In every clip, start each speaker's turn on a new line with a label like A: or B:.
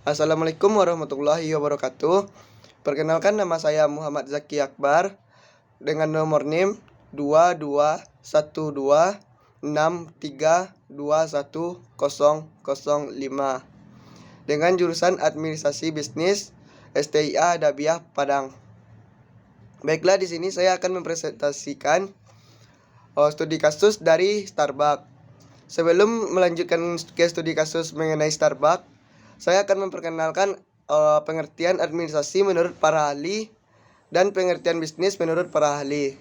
A: Assalamualaikum warahmatullahi wabarakatuh. Perkenalkan, nama saya Muhammad Zaki Akbar dengan nomor NIM 221263210005 dengan jurusan Administrasi Bisnis STIA Dabiah Padang. Baiklah, di sini saya akan mempresentasikan studi kasus dari Starbucks. Sebelum melanjutkan ke studi kasus mengenai Starbucks, saya akan memperkenalkan pengertian administrasi menurut para ahli dan pengertian bisnis menurut para ahli.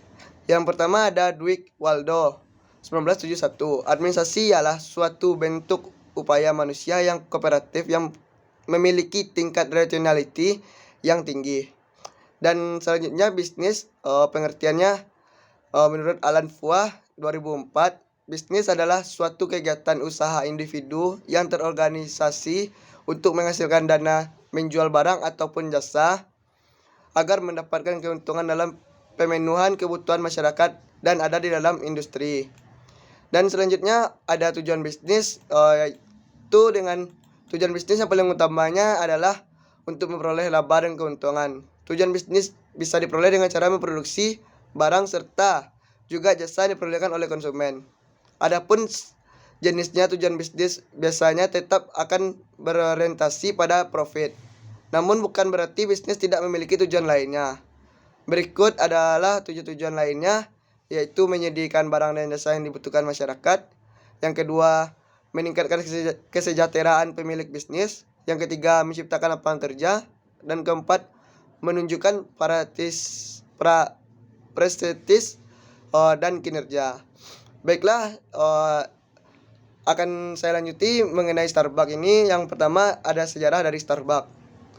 A: Yang pertama ada Dwight Waldo, 1971. Administrasi ialah suatu bentuk upaya manusia yang kooperatif yang memiliki tingkat rationality yang tinggi. Dan selanjutnya bisnis, pengertiannya menurut Alan Fuah 2004, bisnis adalah suatu kegiatan usaha individu yang terorganisasi untuk menghasilkan dana, menjual barang ataupun jasa agar mendapatkan keuntungan dalam pemenuhan kebutuhan masyarakat dan ada di dalam industri. Dan selanjutnya ada tujuan bisnis, yaitu dengan tujuan bisnis yang paling utamanya adalah untuk memperoleh laba dan keuntungan. Tujuan bisnis bisa diperoleh dengan cara memproduksi barang serta juga jasa yang diperolehkan oleh konsumen. Adapun jenisnya tujuan bisnis biasanya tetap akan berorientasi pada profit. Namun bukan berarti bisnis tidak memiliki tujuan lainnya. Berikut adalah 7 tujuan lainnya, yaitu menyediakan barang dan jasa yang dibutuhkan masyarakat. Yang kedua, meningkatkan kesejahteraan pemilik bisnis. Yang ketiga, menciptakan lapangan kerja. Dan keempat, menunjukkan prestise dan kinerja. Baiklah, akan saya lanjuti mengenai Starbucks ini. Yang pertama ada sejarah dari Starbucks.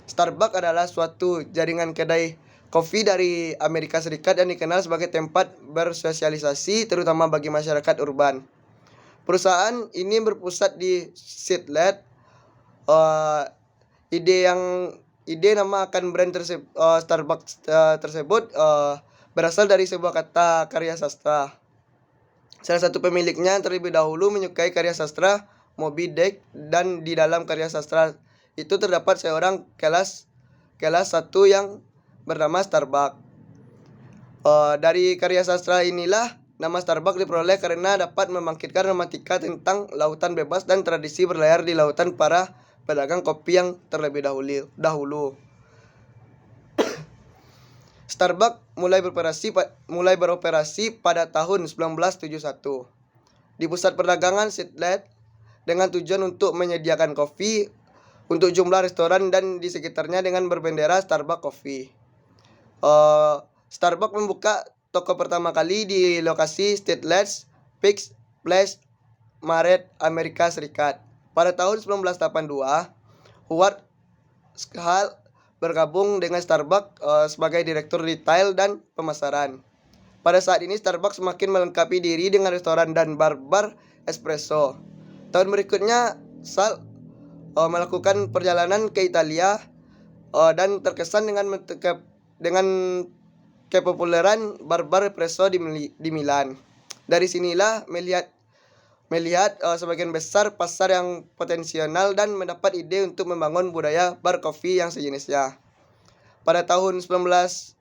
A: Starbucks adalah suatu jaringan kedai kopi dari Amerika Serikat yang dikenal sebagai tempat bersosialisasi terutama bagi masyarakat urban. Perusahaan ini berpusat di Seattle. Ide nama akan brand Starbucks tersebut berasal dari sebuah kata karya sastra. Salah satu pemiliknya terlebih dahulu menyukai karya sastra Moby Dick, dan di dalam karya sastra itu terdapat seorang kelas satu yang bernama Starbucks. Dari karya sastra inilah nama Starbucks diperoleh karena dapat membangkitkan romantika tentang lautan bebas dan tradisi berlayar di lautan para pedagang kopi yang terlebih dahulu. Starbucks mulai beroperasi pada tahun 1971 di pusat perdagangan Seattle dengan tujuan untuk menyediakan kopi untuk jumlah restoran dan di sekitarnya dengan berbendera Starbucks Coffee. Starbucks membuka toko pertama kali di lokasi Seattle Peaks Place, Maret, Amerika Serikat. Pada tahun 1982, Howard Schultz bergabung dengan Starbucks sebagai direktur retail dan pemasaran. Pada saat ini Starbucks semakin melengkapi diri dengan restoran dan bar espresso. Tahun berikutnya Schultz melakukan perjalanan ke Italia dan terkesan dengan kepopuleran bar espresso di Milan. Dari sinilah melihat sebagian besar pasar yang potensial dan mendapat ide untuk membangun budaya bar kopi yang sejenisnya. Pada tahun 1984,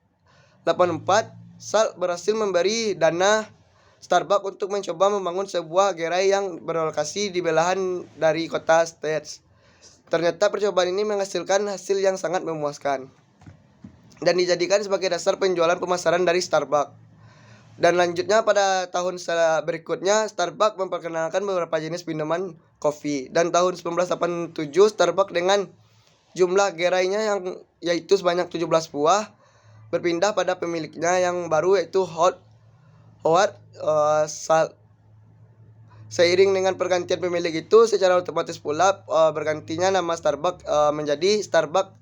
A: Schultz berhasil memberi dana Starbucks untuk mencoba membangun sebuah gerai yang berlokasi di belahan dari kota Stades. Ternyata percobaan ini menghasilkan hasil yang sangat memuaskan dan dijadikan sebagai dasar penjualan pemasaran dari Starbucks. Dan lanjutnya pada tahun berikutnya Starbucks memperkenalkan beberapa jenis minuman kopi. Dan tahun 1987 Starbucks dengan jumlah gerainya yang yaitu sebanyak 17 buah berpindah pada pemiliknya yang baru, yaitu Howard Schultz. Seiring dengan pergantian pemilik itu, secara otomatis pula bergantinya nama Starbucks menjadi Starbucks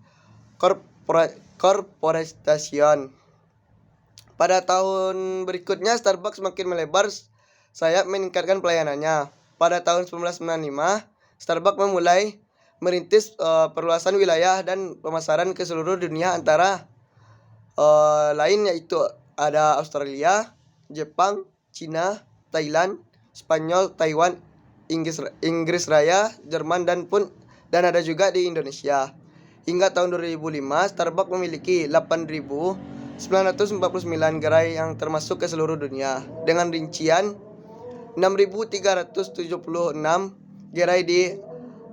A: Corporation. Pada tahun berikutnya Starbucks semakin melebar sayap meningkatkan pelayanannya. Pada tahun 1995, Starbucks memulai merintis perluasan wilayah dan pemasaran ke seluruh dunia, antara lain yaitu ada Australia, Jepang, Cina, Thailand, Spanyol, Taiwan, Inggris Raya, Jerman dan pun dan ada juga di Indonesia. Hingga tahun 2005, Starbucks memiliki 8.949 gerai yang termasuk ke seluruh dunia, dengan rincian 6.376 gerai di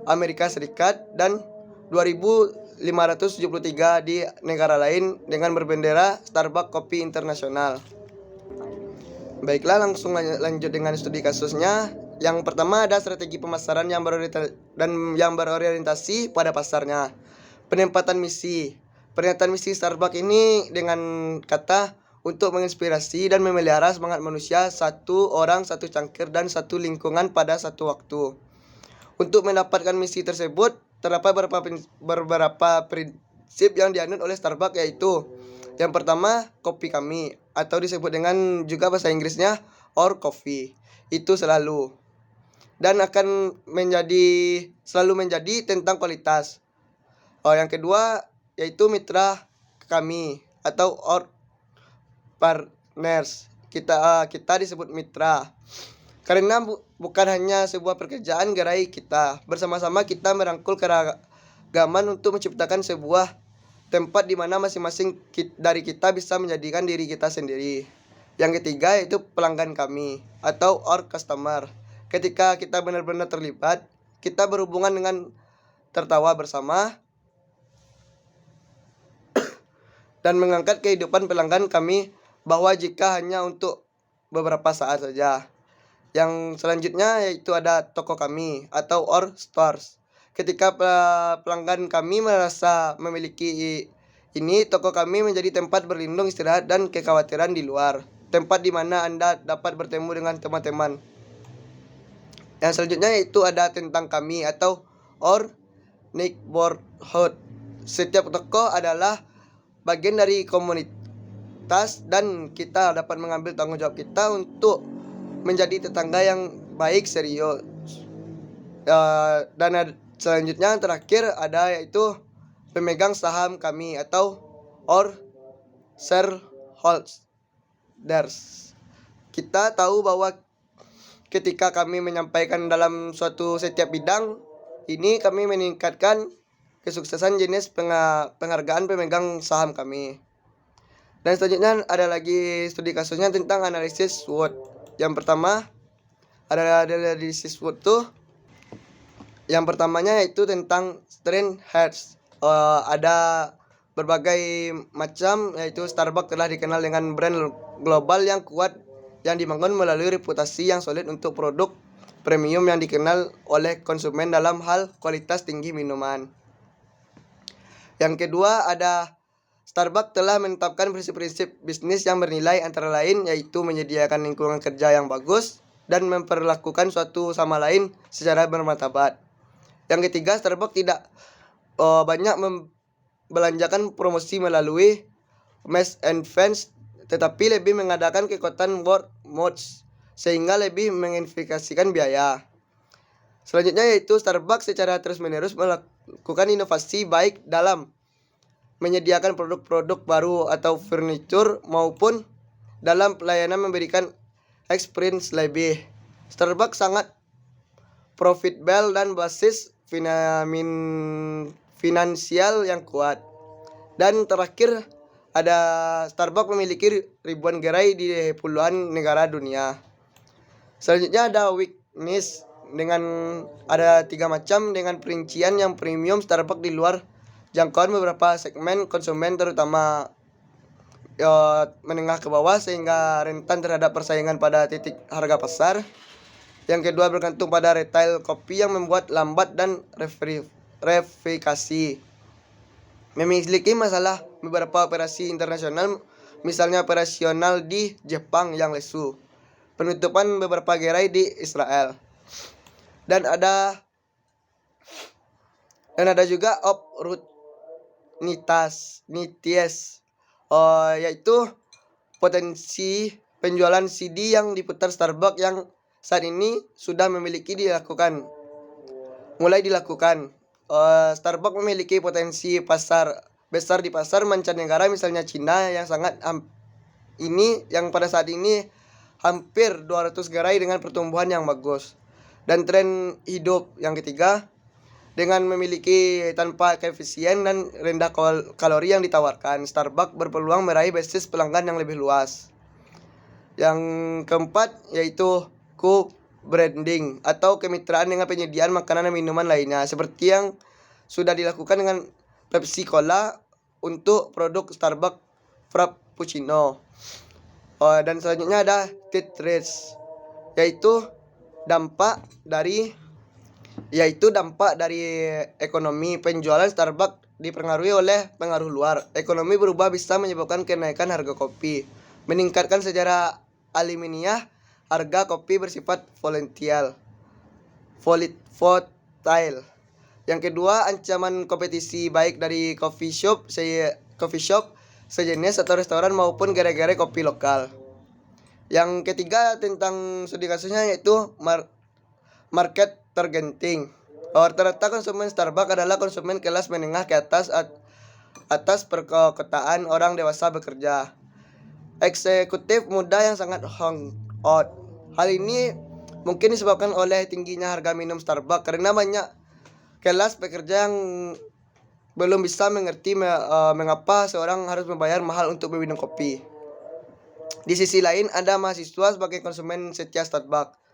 A: Amerika Serikat dan 2.573 di negara lain dengan berbendera Starbucks Kopi Internasional. Baiklah, langsung lanjut dengan studi kasusnya. Yang pertama ada strategi pemasaran yang berorientasi pada pasarnya. Penempatan misi. Pernyataan misi Starbucks ini dengan kata untuk menginspirasi dan memelihara semangat manusia, satu orang, satu cangkir, dan satu lingkungan pada satu waktu. Untuk mendapatkan misi tersebut, terdapat beberapa prinsip yang dianut oleh Starbucks, yaitu yang pertama, kopi kami, atau disebut dengan juga bahasa Inggrisnya our coffee, itu selalu dan akan selalu menjadi tentang kualitas. Yang kedua yaitu mitra kami atau our partners. Kita disebut mitra karena bukan hanya sebuah pekerjaan gerai kita. Bersama-sama kita merangkul keragaman untuk menciptakan sebuah tempat di mana masing-masing dari kita bisa menjadikan diri kita sendiri. Yang ketiga yaitu pelanggan kami atau our customer. Ketika kita benar-benar terlibat, kita berhubungan dengan tertawa bersama dan mengangkat kehidupan pelanggan kami bahwa jika hanya untuk beberapa saat saja. Yang selanjutnya yaitu ada toko kami atau our stores. Ketika pelanggan kami merasa memiliki ini, toko kami menjadi tempat berlindung, istirahat, dan kekhawatiran di luar. Tempat di mana Anda dapat bertemu dengan teman-teman. Yang selanjutnya yaitu ada tentang kami atau our neighborhood. Setiap toko adalah bagian dari komunitas dan kita dapat mengambil tanggung jawab kita untuk menjadi tetangga yang baik, serius. Dan selanjutnya yang terakhir ada yaitu pemegang saham kami atau our shareholders. Kita tahu bahwa ketika kami menyampaikan dalam setiap bidang ini, kami meningkatkan kesuksesan jenis penghargaan pemegang saham kami. Dan selanjutnya ada lagi studi kasusnya tentang analisis SWOT. Yang pertama ada analisis SWOT tuh. Yang pertamanya yaitu tentang strength heads. Ada berbagai macam, yaitu Starbucks telah dikenal dengan brand global yang kuat yang dibangun melalui reputasi yang solid untuk produk premium yang dikenal oleh konsumen dalam hal kualitas tinggi minuman. Yang kedua ada Starbucks telah menetapkan prinsip-prinsip bisnis yang bernilai, antara lain yaitu menyediakan lingkungan kerja yang bagus dan memperlakukan suatu sama lain secara bermartabat. Yang ketiga, Starbucks tidak banyak membelanjakan promosi melalui mass and fans, tetapi lebih mengadakan kegiatan word mouth sehingga lebih menginvestasikan biaya. Selanjutnya yaitu Starbucks secara terus-menerus melakukan inovasi baik dalam menyediakan produk-produk baru atau furniture maupun dalam pelayanan memberikan experience lebih. Starbucks sangat profitable dan basis finansial yang kuat. Dan terakhir ada Starbucks memiliki ribuan gerai di puluhan negara dunia. Selanjutnya ada weakness dengan ada 3 macam dengan perincian yang premium. Starbucks di luar jangkauan beberapa segmen konsumen terutama menengah ke bawah sehingga rentan terhadap persaingan pada titik harga pasar. Yang kedua bergantung pada retail kopi yang membuat lambat dan verifikasi. Memiliki masalah beberapa operasi internasional, misalnya operasional di Jepang yang lesu, penutupan beberapa gerai di Israel, dan ada juga oportunitas yaitu potensi penjualan CD yang diputar Starbucks yang saat ini sudah mulai dilakukan. Starbucks memiliki potensi pasar besar di pasar mancanegara, misalnya Cina yang pada saat ini hampir 200 gerai dengan pertumbuhan yang bagus. Dan tren hidup yang ketiga Dengan memiliki tanpa koefisien dan rendah kalori yang ditawarkan, Starbucks berpeluang meraih basis pelanggan yang lebih luas. Yang keempat yaitu co-branding atau kemitraan dengan penyediaan makanan dan minuman lainnya, seperti yang sudah dilakukan dengan Pepsi Cola untuk produk Starbucks Frappuccino. Dan selanjutnya ada Tetris, yaitu dampak dari ekonomi. Penjualan Starbucks dipengaruhi oleh pengaruh luar. Ekonomi berubah bisa menyebabkan kenaikan harga kopi, meningkatkan secara alamiah harga kopi bersifat volatile. Yang kedua, ancaman kompetisi baik dari coffee shop sejenis atau restoran maupun gerai-gerai kopi lokal. Yang ketiga tentang studi kasusnya yaitu market targeting. Rata-rata konsumen Starbucks adalah konsumen kelas menengah ke atas perkotaan orang dewasa bekerja. Eksekutif muda yang sangat hangout. Hal ini mungkin disebabkan oleh tingginya harga minum Starbucks karena banyak kelas pekerja yang belum bisa mengerti mengapa seorang harus membayar mahal untuk meminum kopi. Di sisi lain, ada mahasiswa sebagai konsumen setia Starbucks.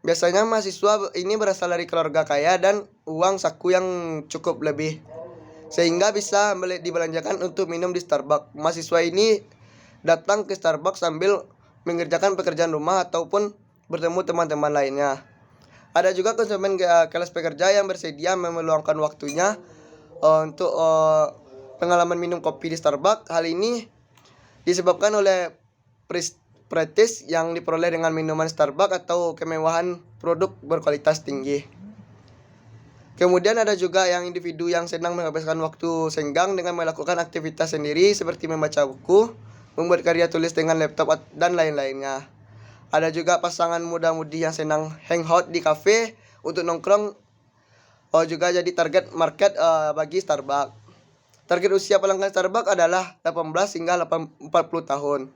A: Biasanya mahasiswa ini berasal dari keluarga kaya dan uang saku yang cukup lebih, sehingga bisa dibelanjakan untuk minum di Starbucks. Mahasiswa ini datang ke Starbucks sambil mengerjakan pekerjaan rumah ataupun bertemu teman-teman lainnya. Ada juga konsumen kelas pekerja yang bersedia meluangkan waktunya untuk pengalaman minum kopi di Starbucks. Hal ini disebabkan oleh prestis yang diperoleh dengan minuman Starbucks atau kemewahan produk berkualitas tinggi. Kemudian ada juga yang individu yang senang menghabiskan waktu senggang dengan melakukan aktivitas sendiri seperti membaca buku, membuat karya tulis dengan laptop dan lain-lainnya. Ada juga pasangan muda-mudi yang senang hangout di kafe untuk nongkrong, juga jadi target market bagi Starbucks. Target usia pelanggan Starbucks adalah 18 hingga 40 tahun.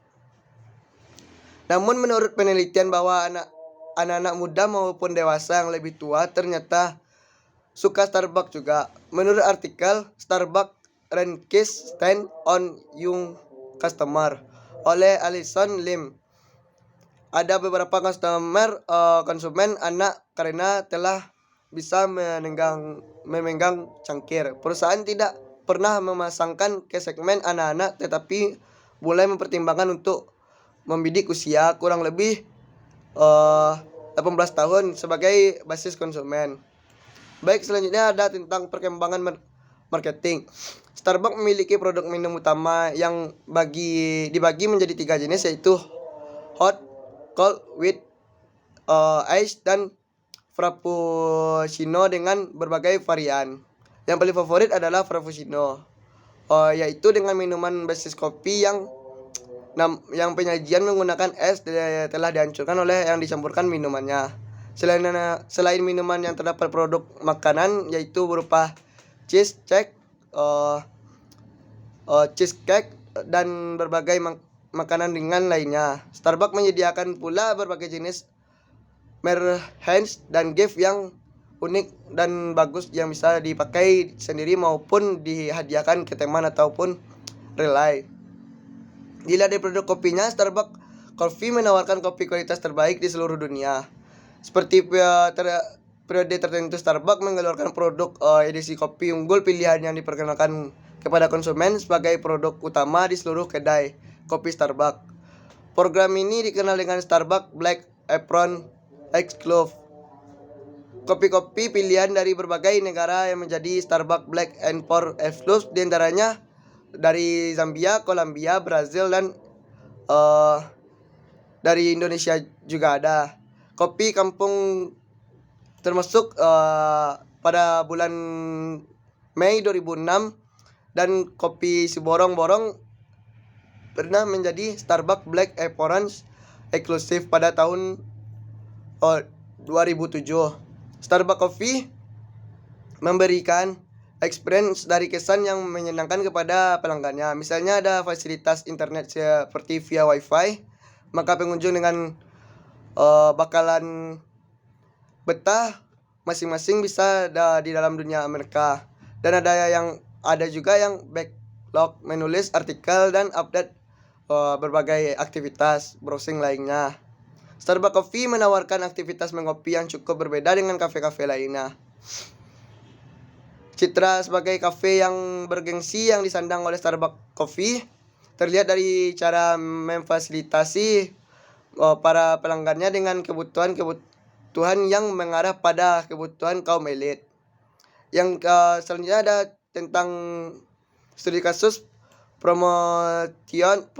A: Namun menurut penelitian bahwa anak-anak muda maupun dewasa yang lebih tua ternyata suka Starbucks juga. Menurut artikel Starbucks Ranks 10 on Young Customer oleh Alison Lim, ada beberapa konsumen anak karena telah bisa memegang cangkir. Perusahaan tidak pernah memasangkan ke segmen anak-anak, tetapi mulai mempertimbangkan untuk membidik usia kurang lebih 18 tahun sebagai basis konsumen. Baik, selanjutnya ada tentang perkembangan marketing. Starbucks memiliki produk minum utama yang dibagi menjadi 3 jenis, yaitu hot, cold with ice, dan frappuccino dengan berbagai varian. Yang paling favorit adalah frappuccino, yaitu dengan minuman basis kopi yang penyajian menggunakan es telah dihancurkan oleh yang dicampurkan minumannya. Selain minuman yang terdapat produk makanan yaitu berupa cheesecake dan berbagai makanan ringan lainnya. Starbucks menyediakan pula berbagai jenis merchandise dan gift yang unik dan bagus yang bisa dipakai sendiri maupun dihadiahkan ke teman ataupun relay. Dilihat dari produk kopinya, Starbucks Coffee menawarkan kopi kualitas terbaik di seluruh dunia. Seperti periode tertentu, Starbucks mengeluarkan produk edisi kopi unggul pilihan yang diperkenalkan kepada konsumen sebagai produk utama di seluruh kedai kopi Starbucks. Program ini dikenal dengan Starbucks Black Apron Exclusive. Kopi-kopi pilihan dari berbagai negara yang menjadi Starbucks Black Apron Exclusive, di antaranya dari Zambia, Kolombia, Brazil, dan dari Indonesia juga ada. Kopi kampung termasuk pada bulan Mei 2006, dan kopi si borong-borong pernah menjadi Starbucks Black Apron Exclusive pada tahun 2007. Starbucks Coffee memberikan experience dari kesan yang menyenangkan kepada pelanggannya. Misalnya ada fasilitas internet seperti via wifi, maka pengunjung dengan bakalan betah masing-masing bisa di dalam dunia mereka. Dan ada juga yang backlog menulis artikel dan update berbagai aktivitas browsing lainnya. Starbucks Coffee menawarkan aktivitas mengopi yang cukup berbeda dengan kafe-kafe lainnya. Citra sebagai kafe yang bergengsi yang disandang oleh Starbucks Coffee terlihat dari cara memfasilitasi para pelanggannya dengan kebutuhan yang mengarah pada kebutuhan kaum elit. Yang selanjutnya ada tentang studi kasus promotion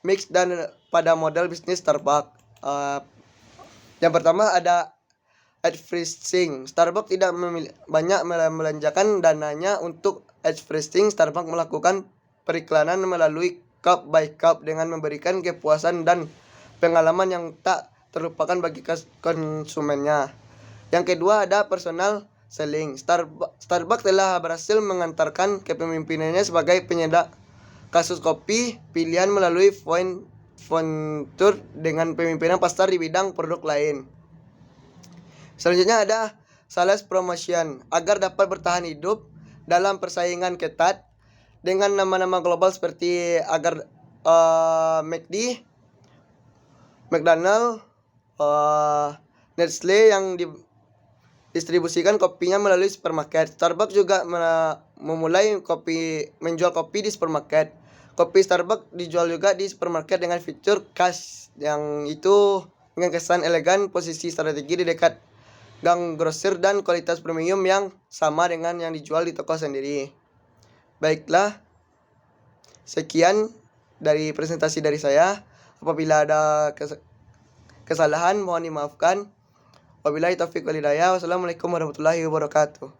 A: mix dan pada model bisnis Starbucks. Yang pertama ada advertising. Starbucks tidak banyak melanjakan dananya untuk advertising. Starbucks melakukan periklanan melalui cup by cup dengan memberikan kepuasan dan pengalaman yang tak terlupakan bagi konsumennya. Yang kedua ada personal selling. Starbucks telah berhasil mengantarkan kepemimpinannya sebagai penyedia kasus kopi pilihan melalui tour dengan pemimpinan pasar di bidang produk lain. Selanjutnya ada sales promotion. Agar dapat bertahan hidup dalam persaingan ketat dengan nama-nama global seperti McD, McDonald, Nestle yang distribusikan kopinya melalui supermarket. Starbucks juga memulai menjual kopi di supermarket. Kopi Starbucks dijual juga di supermarket dengan fitur khas yang itu dengan kesan elegan, posisi strategi di dekat gang grosir dan kualitas premium yang sama dengan yang dijual di toko sendiri. Baiklah, sekian dari presentasi dari saya. Apabila ada kesalahan mohon dimaafkan. Wabillahi taufiq wal hidayah. Wassalamualaikum warahmatullahi wabarakatuh.